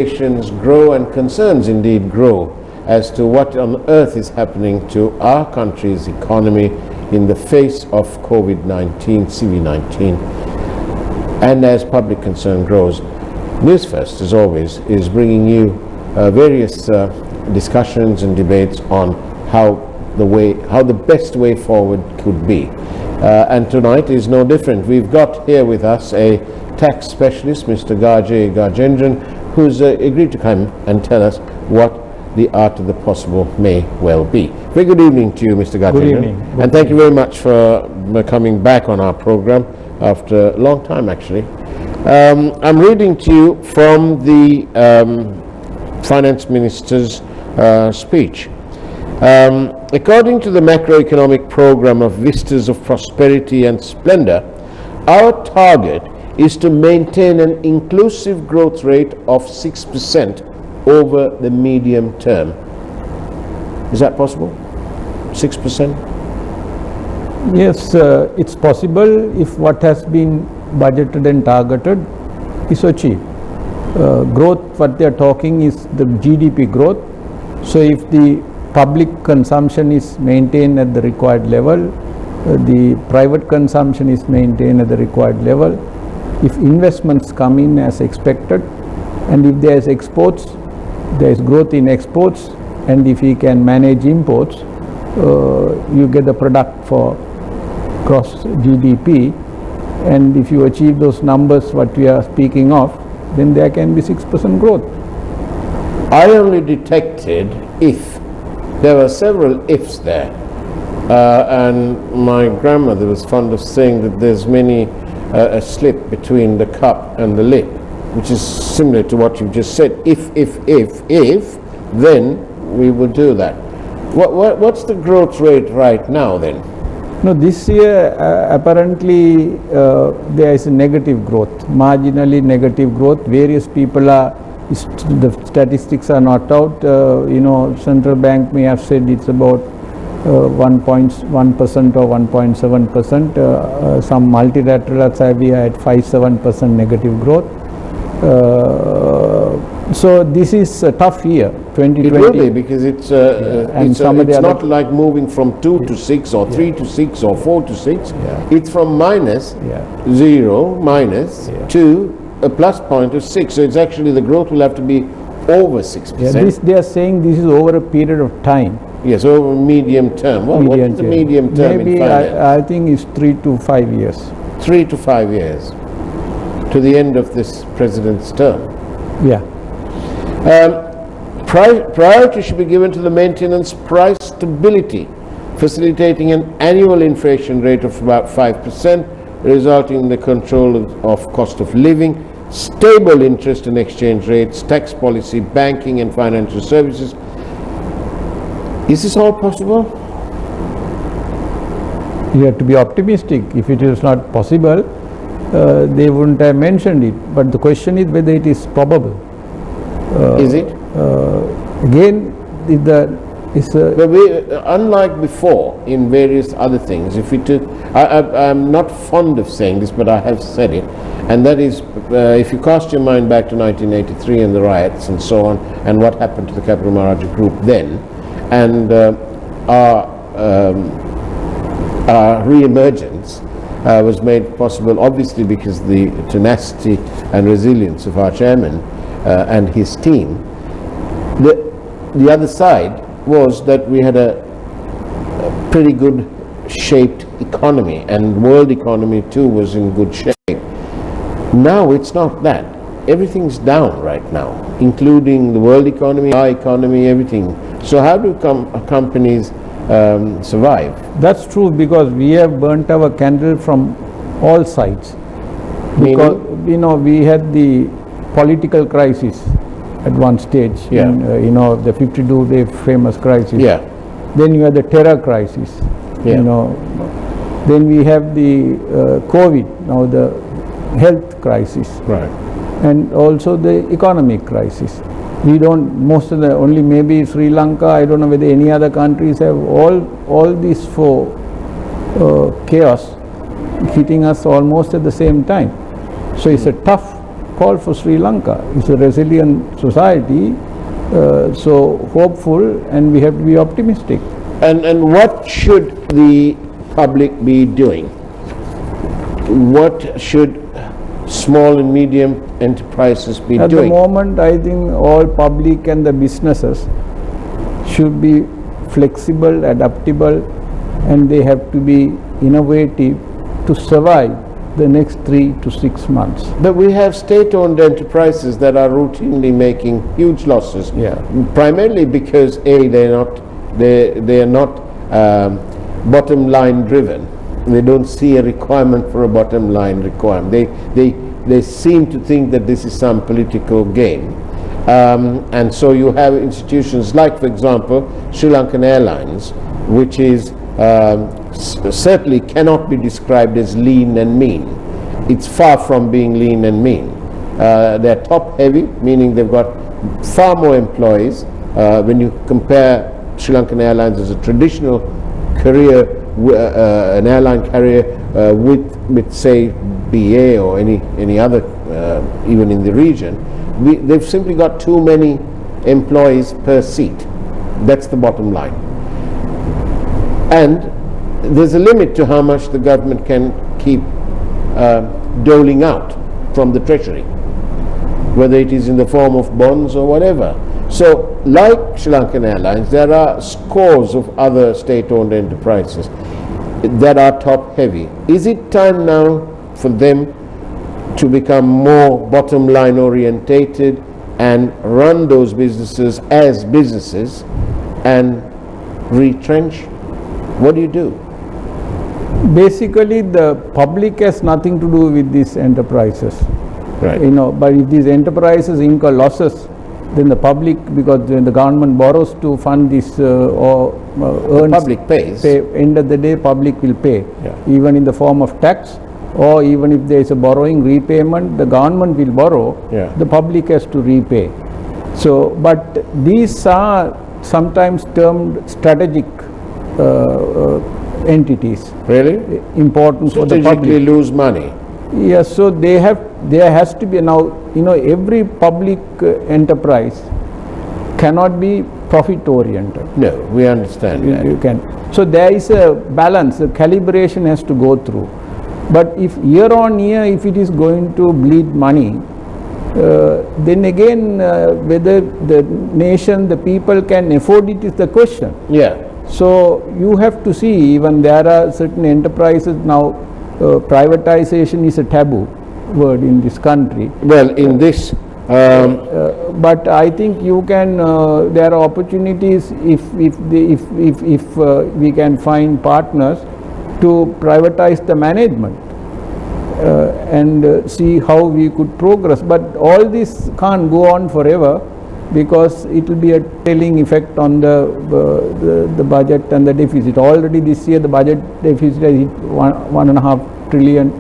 Expectations grow and concerns indeed grow as to what on earth is happening to our country's economy in the face of COVID-19, CV-19. And as public concern grows, Newsfirst, as always, is bringing you various discussions and debates on how the best way forward could be. And tonight is no different. We've got here with us a tax specialist, Mr. N.R.Gajendran, who's agreed to come and tell us what the art of the possible may well be. Very good evening to you, Mr. Gajendran. Good evening. And thank you very much for coming back on our program after a long time, actually. I'm reading to you from the Finance Minister's speech. According to the macroeconomic program of Vistas of Prosperity and Splendor, our target is to maintain an inclusive growth rate of 6% over the medium term. Is that possible? 6%? Yes, it's possible if what has been budgeted and targeted is achieved. Growth, what they are talking is the GDP growth. So if the public consumption is maintained at the required level, the private consumption is maintained at the required level, if investments come in as expected, and if there is exports, there is growth in exports, and if we can manage imports, you get the product for gross GDP, and if you achieve those numbers what we are speaking of, then there can be 6% growth. I only detected if. There were several ifs there, and my grandmother was fond of saying that there's many a slip between the cup and the lip, which is similar to what you've just said. If, then we will do that. What's the growth rate right now then? No, this year apparently there is a negative growth, marginally negative growth. Various people are, the statistics are not out. Central bank may have said it's about 1.1% or 1.7%. Some multilaterals have at 5-7% negative growth. So this is a tough year, 2020. It will be, because it's not like moving from 2 to 6 or 3 to 6 or 4 to 6. It's from minus 0 to a plus point of 6. So it's actually, the growth will have to be over 6%. They are saying this is over a period of time. Yes, over medium term. Well, what is the medium term maybe in finance? I think it's 3 to 5 years. 3 to 5 years to the end of this president's term. Yeah. Priority should be given to the maintenance price stability, facilitating an annual inflation rate of about 5%, resulting in the control of cost of living, stable interest and exchange rates, tax policy, banking and financial services. Is this all possible? You have to be optimistic. If it is not possible, they wouldn't have mentioned it. But the question is whether it is probable. Is it? Again, unlike before in various other things, if we took, I'm not fond of saying this, but I have said it, and that is, if you cast your mind back to 1983 and the riots and so on, and what happened to the Capital Maharaja group then, and our re-emergence was made possible obviously because the tenacity and resilience of our chairman and his team. The other side was that we had a pretty good shaped economy, and world economy too was in good shape. Now it's not that. Everything's down right now, including the world economy, our economy, everything. So how do companies survive? That's true, because we have burnt our candle from all sides. Because we had the political crisis at one stage, in, the 52-day famous crisis. Then you had the terror crisis. Then we have the COVID, now the health crisis. Right. And also the economic crisis. We don't, most of the, only maybe Sri Lanka, I don't know whether any other countries have all these four chaos hitting us almost at the same time. So it's a tough call for Sri Lanka. It's a resilient society, so hopeful, and we have to be optimistic. And what should the public be doing? What should small and medium enterprises be doing? At the moment, I think all public and the businesses should be flexible, adaptable, and they have to be innovative to survive the next 3 to 6 months. But we have state-owned enterprises that are routinely making huge losses. Yeah. Primarily because they are not bottom line driven. They don't see a requirement for a bottom line requirement. They seem to think that this is some political game. And so you have institutions like, for example, Sri Lankan Airlines, which is certainly cannot be described as lean and mean. It's far from being lean and mean. They're top heavy, meaning they've got far more employees. When you compare Sri Lankan Airlines as a traditional carrier, an airline carrier with say BA or any other, even in the region, they've simply got too many employees per seat. That's the bottom line. And there's a limit to how much the government can keep doling out from the treasury, whether it is in the form of bonds or whatever. So, like Sri Lankan Airlines, there are scores of other state-owned enterprises that are top-heavy. Is it time now for them to become more bottom-line orientated and run those businesses as businesses and retrench? What do you do? Basically, the public has nothing to do with these enterprises. Right. But if these enterprises incur losses, then the public, because when the government borrows to fund this or earns, public pays. End of the day, public will pay, Yeah. even in the form of tax, or even if there is a borrowing repayment, the government will borrow, Yeah. the public has to repay. So, but these are sometimes termed strategic entities. Really? Important for the Strategically public. lose money. Yes, so there has to be now, every public enterprise cannot be profit oriented. No, we understand that. You can. So there is a balance, a calibration has to go through. But if year on year, if it is going to bleed money, then again, whether the nation, the people can afford it is the question. Yeah. So you have to see, even there are certain enterprises now, privatization is a taboo word in this country. Well, in this, But I think you can. There are opportunities if we can find partners to privatize the management and see how we could progress. But all this can't go on forever, because it will be a telling effect on the budget and the deficit. Already this year the budget deficit has hit 1.5 trillion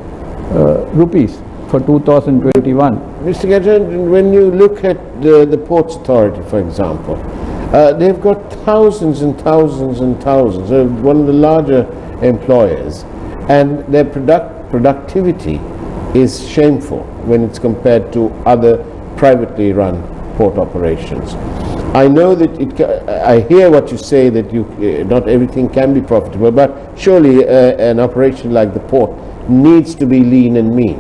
rupees for 2021. Mr. Gajendran, when you look at the Ports Authority, for example, they've got thousands and thousands and thousands. They're one of the larger employers, and their productivity is shameful when it's compared to other privately run port operations. I know that I hear what you say, that not everything can be profitable, but surely an operation like the port needs to be lean and mean.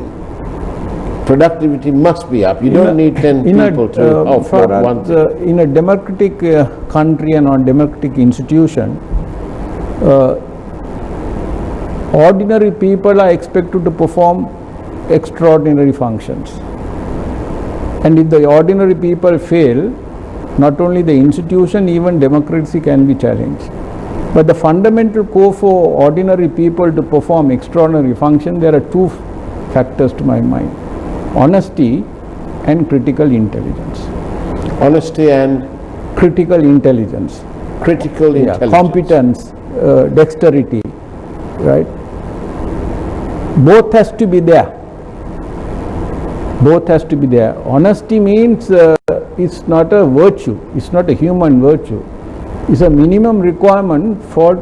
Productivity must be up. You don't need 10 people to offload one thing. In a democratic country and on democratic institution, ordinary people are expected to perform extraordinary functions. And if the ordinary people fail, not only the institution, even democracy can be challenged. But the fundamental core for ordinary people to perform extraordinary function, there are two factors to my mind: honesty and critical intelligence. Honesty and critical intelligence. Critical intelligence. Competence, dexterity, right? Both has to be there. Both has to be there. Honesty means it's not a virtue. It's not a human virtue. It's a minimum requirement for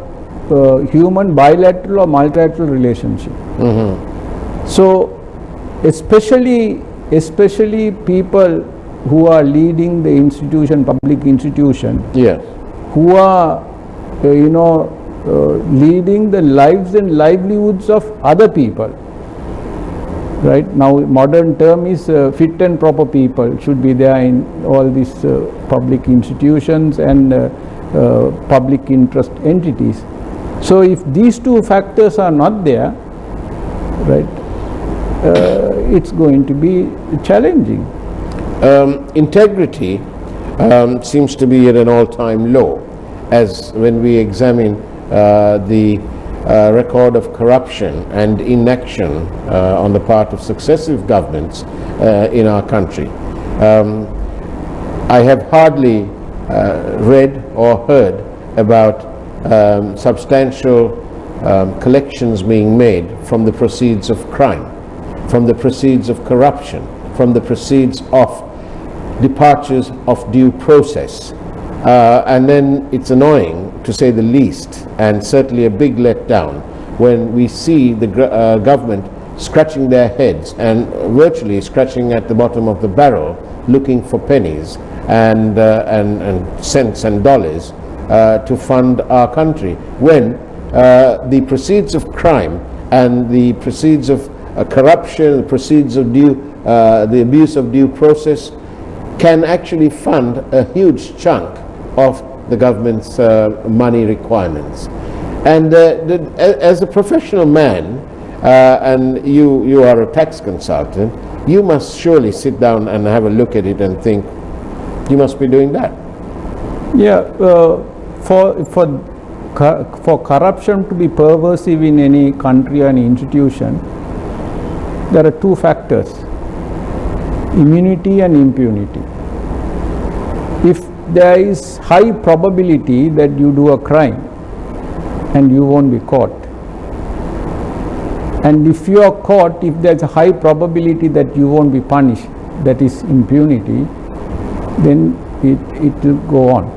human bilateral or multilateral relationship. Mm-hmm. So, especially especially people who are leading the institution, public institution, Yes. who are, leading the lives and livelihoods of other people. Right now, modern term is fit and proper people should be there in all these public institutions and public interest entities. So, if these two factors are not there, right, it's going to be challenging. Integrity seems to be at an all-time low, as when we examine the record of corruption and inaction on the part of successive governments in our country. I have hardly read or heard about substantial collections being made from the proceeds of crime, from the proceeds of corruption, from the proceeds of departures of due process. And then it's annoying, to say the least, and certainly a big letdown when we see the government scratching their heads and virtually scratching at the bottom of the barrel, looking for pennies and cents and dollars to fund our country, when the proceeds of crime and the proceeds of corruption, the proceeds of the abuse of due process can actually fund a huge chunk of the government's money requirements. And as a professional man, and you are a tax consultant, you must surely sit down and have a look at it and think, you must be doing that. Yeah, for corruption to be pervasive in any country or any institution, there are two factors: immunity and impunity. If there is high probability that you do a crime and you won't be caught, and if you are caught, if there is a high probability that you won't be punished, that is impunity, then it will go on.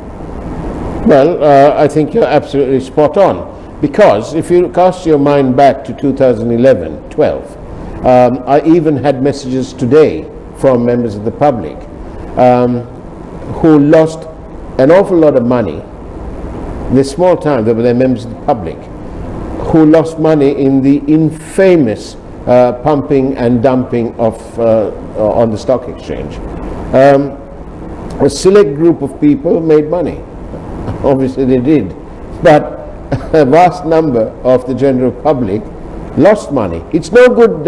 Well, I think you're absolutely spot on, because if you cast your mind back to 2011-12, I even had messages today from members of the public who lost an awful lot of money. They're small time, but they're members of the public, who lost money in the infamous pumping and dumping of on the stock exchange. A select group of people made money. Obviously they did, but a vast number of the general public lost money. It's no good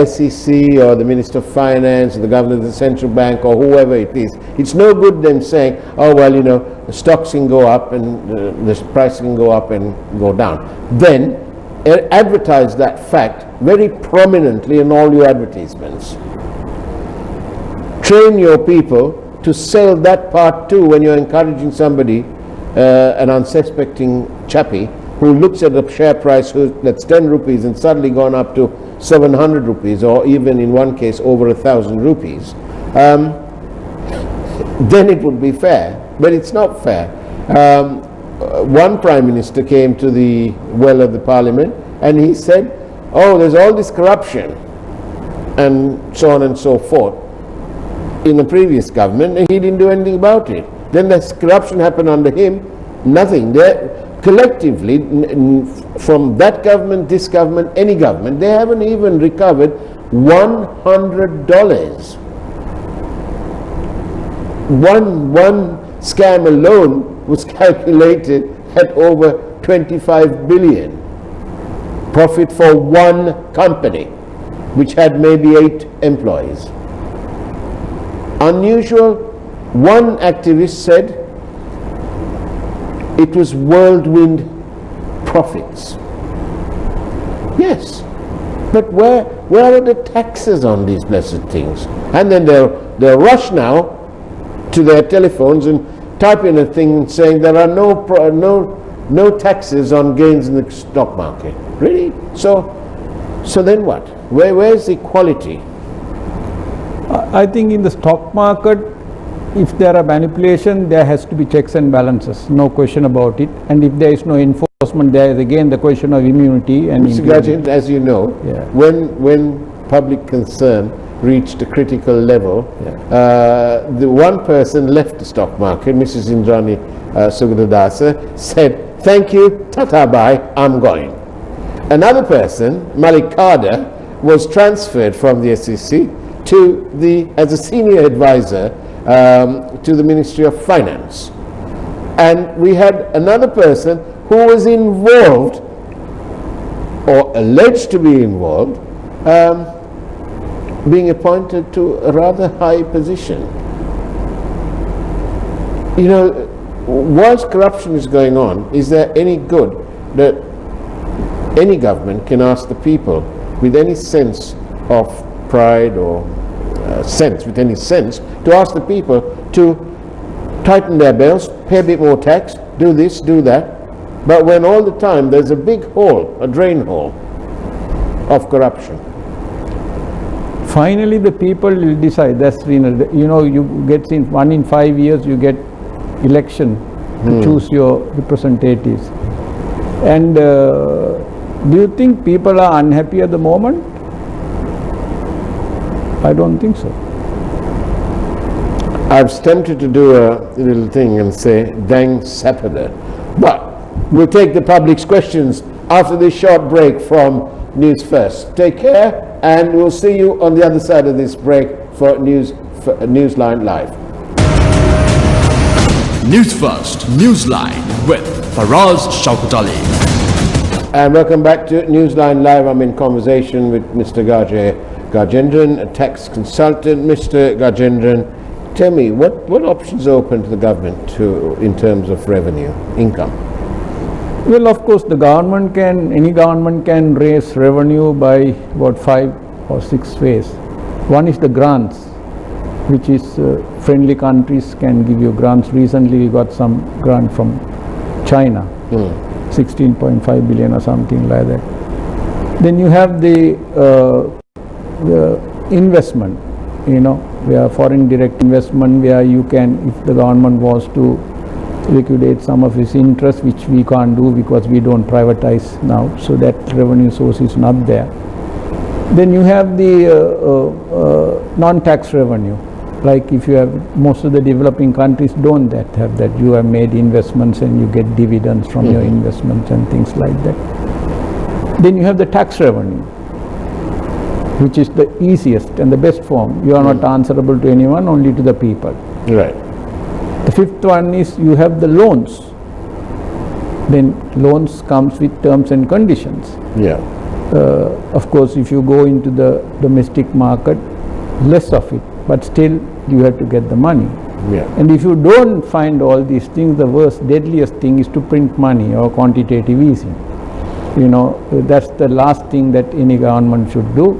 SEC or the Minister of Finance or the Governor of the Central Bank or whoever it is. It's no good them saying, oh well, the stocks can go up and the price can go up and go down. Then advertise that fact very prominently in all your advertisements. Train your people to sell that part too when you're encouraging somebody, an unsuspecting chappie, who looks at the share price that's 10 rupees and suddenly gone up to 700 rupees, or even in one case over 1,000 rupees, then it would be fair. But it's not fair. One Prime Minister came to the well of the Parliament and he said, oh, there's all this corruption and so on and so forth in the previous government, and he didn't do anything about it. Then this corruption happened under him, nothing. Collectively, from that government, this government, any government, they haven't even recovered $100. One scam alone was calculated at over 25 billion. Profit for one company, which had maybe 8 employees. Unusual. One activist said it was whirlwind profits. Yes, but where are the taxes on these blessed things? And then they'll rush now to their telephones and type in a thing saying there are no taxes on gains in the stock market. Really? So then what? Where's equality? I think in the stock market, if there are manipulation, there has to be checks and balances, no question about it. And if there is no enforcement, there is again the question of immunity and Mr. Gajendran, as you know, yeah, when public concern reached a critical level. The one person left the stock market, Mrs. Indrani Sugadadasa, said, "Thank you, tata bye, I'm going." Another person, Malik Kader, was transferred from the SEC as a senior advisor to the Ministry of Finance. And we had another person who was involved, or alleged to be involved, being appointed to a rather high position. You know, whilst corruption is going on, is there any good that any government can ask the people with any sense of pride or with any sense, to ask the people to tighten their belts, pay a bit more tax, do this, do that, but when all the time there's a big hole, a drain hole of corruption? Finally, the people will decide. That's, you know, you get in 1 in 5 years, you get election to choose your representatives. And do you think people are unhappy at the moment? I don't think so. I was tempted to do a little thing and say, dang Sapada. But we'll take the public's questions after this short break from News First. Take care, and we'll see you on the other side of this break for Newsline Live. News First, Newsline with Faraz Shauketaly. And welcome back to Newsline Live. I'm in conversation with Mr. N.R.Gajendran, a tax consultant. Mr. Gajendran, tell me, what options are open to the government in terms of revenue, income? Well, of course, any government can raise revenue by about 5 or 6 ways. One is the grants, which is friendly countries can give you grants. Recently, we got some grant from China, 16.5 billion or something like that. Then you have the investment, you know, where foreign direct investment, where you can, if the government was to liquidate some of its interest, which we can't do because we don't privatize now, so that revenue source is not there. Then you have the non-tax revenue, like if you have, most of the developing countries don't have that. You have made investments and you get dividends from your investments and things like that. Then you have the tax revenue, which is the easiest and the best form. You are not answerable to anyone, only to the people. Right. The fifth one is you have the loans. Then loans comes with terms and conditions. Yeah. Of course, if you go into the domestic market, less of it, but still you have to get the money. Yeah. And if you don't find all these things, the worst, deadliest thing is to print money or quantitative easing. You know, that's the last thing that any government should do,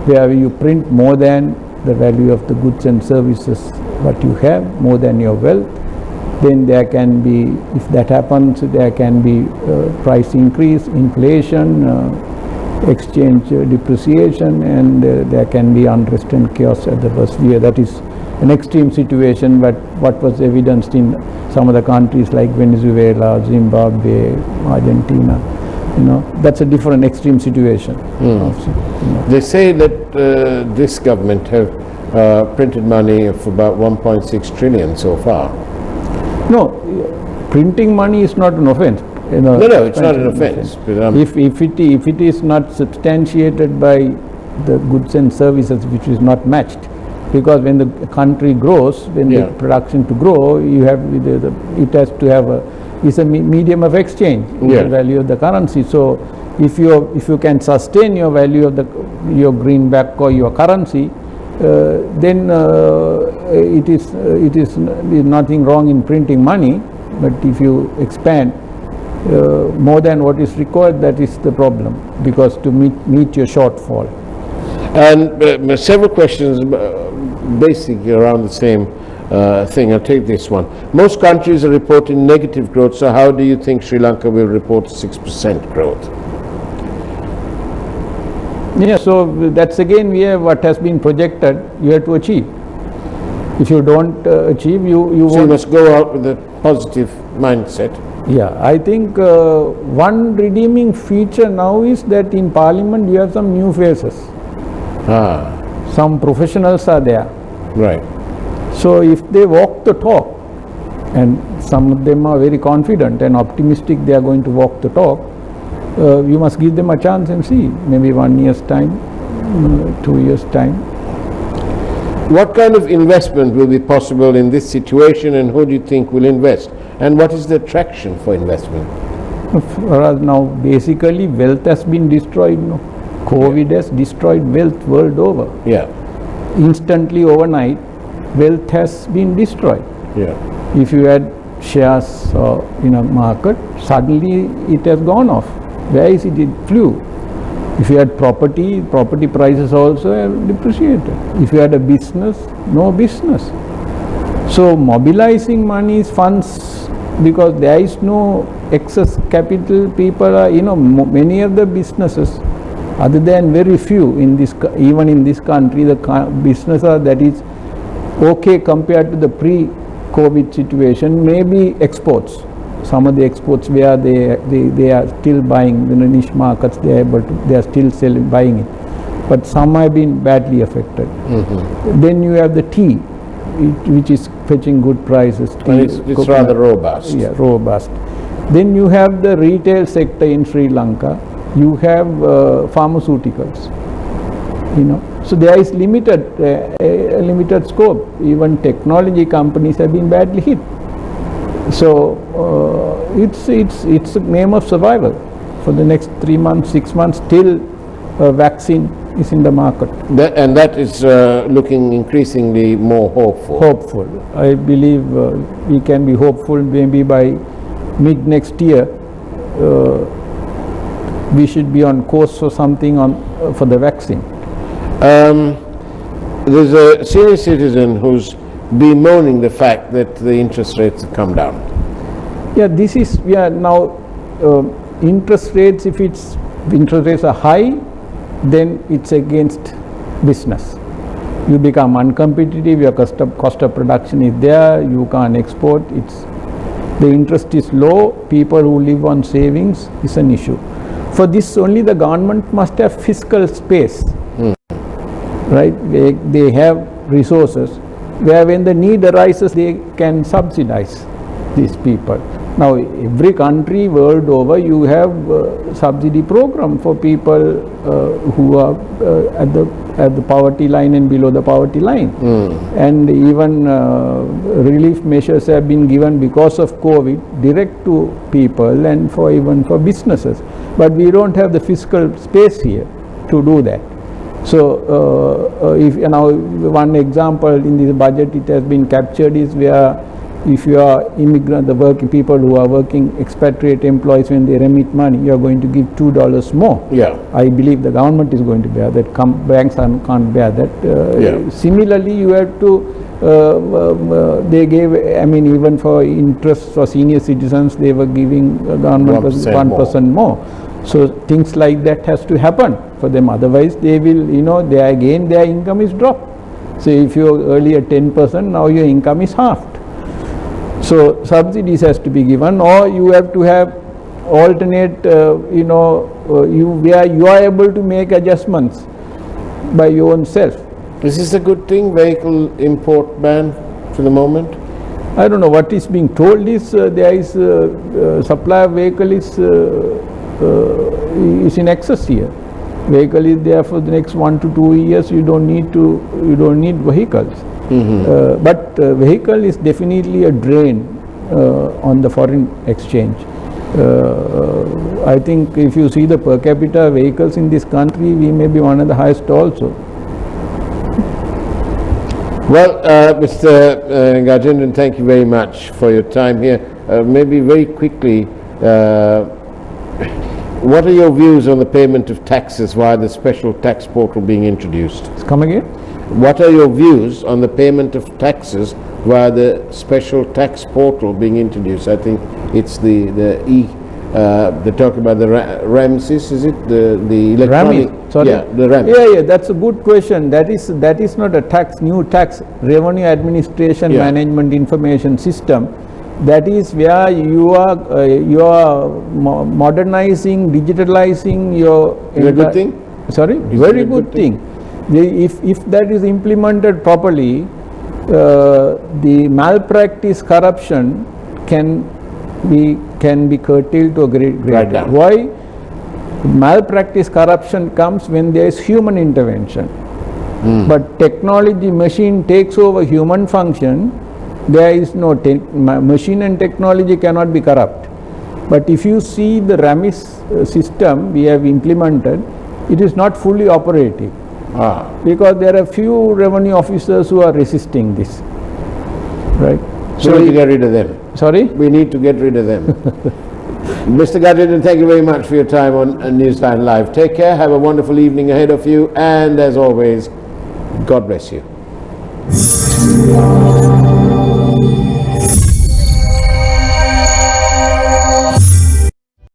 where you print more than the value of the goods and services what you have, more than your wealth. Then there can be, if that happens, there can be price increase, inflation, exchange depreciation, and there can be unrest and chaos at the worst. That is an extreme situation, but what was evidenced in some of the countries like Venezuela, Zimbabwe, Argentina. You know, that's a different extreme situation. They say that this government have printed money of about 1.6 trillion so far. No, printing money is not an offense. You know, no, it's not an offense. If it is not substantiated by the goods and services which is not matched, because when the country grows, when the production to grow, you have it has to have is a medium of exchange, the value of the currency. So if you can sustain your value of your greenback or your currency, then it is nothing wrong in printing money. But if you expand more than what is required, that is the problem, because to meet your shortfall. And several questions basically around the same thing. I'll take this one. Most countries are reporting negative growth, so how do you think Sri Lanka will report 6% growth? Yeah, so that's again what has been projected, you have to achieve. If you don't achieve, you so you must go out with a positive mindset. Yeah, I think one redeeming feature now is that in Parliament you have some new faces. Some professionals are there. Right. So if they walk the talk, and some of them are very confident and optimistic they are going to walk the talk, you must give them a chance and see, maybe 1 year's time, 2 years' time. What kind of investment will be possible in this situation, and who do you think will invest? And what is the attraction for investment? For us now, basically wealth has been destroyed. No? COVID has destroyed wealth world over. Yeah. Instantly overnight, wealth has been destroyed. Yeah. If you had shares in a market, suddenly it has gone off. Where is it? It flew. If you had property prices also have depreciated. If you had a business, no business. So mobilizing money's funds, because there is no excess capital, people are, many of the businesses, other than very few in this, even in this country, the business that is okay compared to the pre-COVID situation, maybe exports. Some of the exports where they are still buying in the niche markets, they are still selling, buying it. But some have been badly affected. Mm-hmm. Then you have the tea, which is fetching good prices. And it's rather robust. Yeah, robust. Then you have the retail sector in Sri Lanka. You have pharmaceuticals. So there is limited scope. Even technology companies have been badly hit. So it's a game of survival for the next 3 months, 6 months till a vaccine is in the market. That is looking increasingly more hopeful. Hopeful. I believe we can be hopeful. Maybe by mid next year, we should be on course for something for the vaccine. There's a senior citizen who's bemoaning the fact that the interest rates have come down. Yeah, now interest rates, if interest rates are high, then it's against business. You become uncompetitive, your cost of production is there, you can't export, the interest is low, people who live on savings is an issue. For this only the government must have fiscal space, right? They have resources where when the need arises they can subsidize these people. Now every country world over you have subsidy program for people who are at the poverty line and below the poverty line. And even relief measures have been given because of COVID direct to people and even for businesses. But we don't have the fiscal space here to do that. So if one example in this budget it has been captured is where if you are immigrant, the working people who are working, expatriate employees, when they remit money, you are going to give $2 more. Yeah. I believe the government is going to bear that. Banks can't bear that. Similarly, you have to. They gave. Even for interest for senior citizens, they were giving government 1% more. So things like that has to happen for them. Otherwise, they will. Their income is dropped. So if you were earlier 10%, now your income is halved. So subsidies has to be given, or you have to have alternate, where you are able to make adjustments by your own self. Is this a good thing, vehicle import ban for the moment? I don't know. What is being told is there is supply of vehicle is in excess here. Vehicle is there for the next 1 to 2 years. You don't need vehicles. But vehicle is definitely a drain on the foreign exchange. I think if you see the per capita vehicles in this country, we may be one of the highest also. Well, Mr. Gajendran, thank you very much for your time here. Maybe very quickly, what are your views on the payment of taxes via the special tax portal being introduced? Come again? What are your views on the payment of taxes via the special tax portal being introduced? I think it's they talk about the RAMSIS, is it? The electronic... RAMIS, sorry? Yeah, the RAMIS. Yeah, that's a good question. That is not a new tax, revenue administration management information system. That is where you are modernizing, digitalizing your... Is it a good thing? Sorry? Very good thing. If that is implemented properly, the malpractice corruption can be curtailed to a great Right degree. down. Why? Malpractice corruption comes when there is human intervention. But technology machine takes over human function, there is no machine and technology cannot be corrupt. But if you see the RAMIS system we have implemented, it is not fully operative. Because there are few revenue officers who are resisting this, right? So we need to get rid of them. Sorry? We need to get rid of them. Mr. Gajendran, thank you very much for your time on Newsline Live. Take care, have a wonderful evening ahead of you, and as always, God bless you.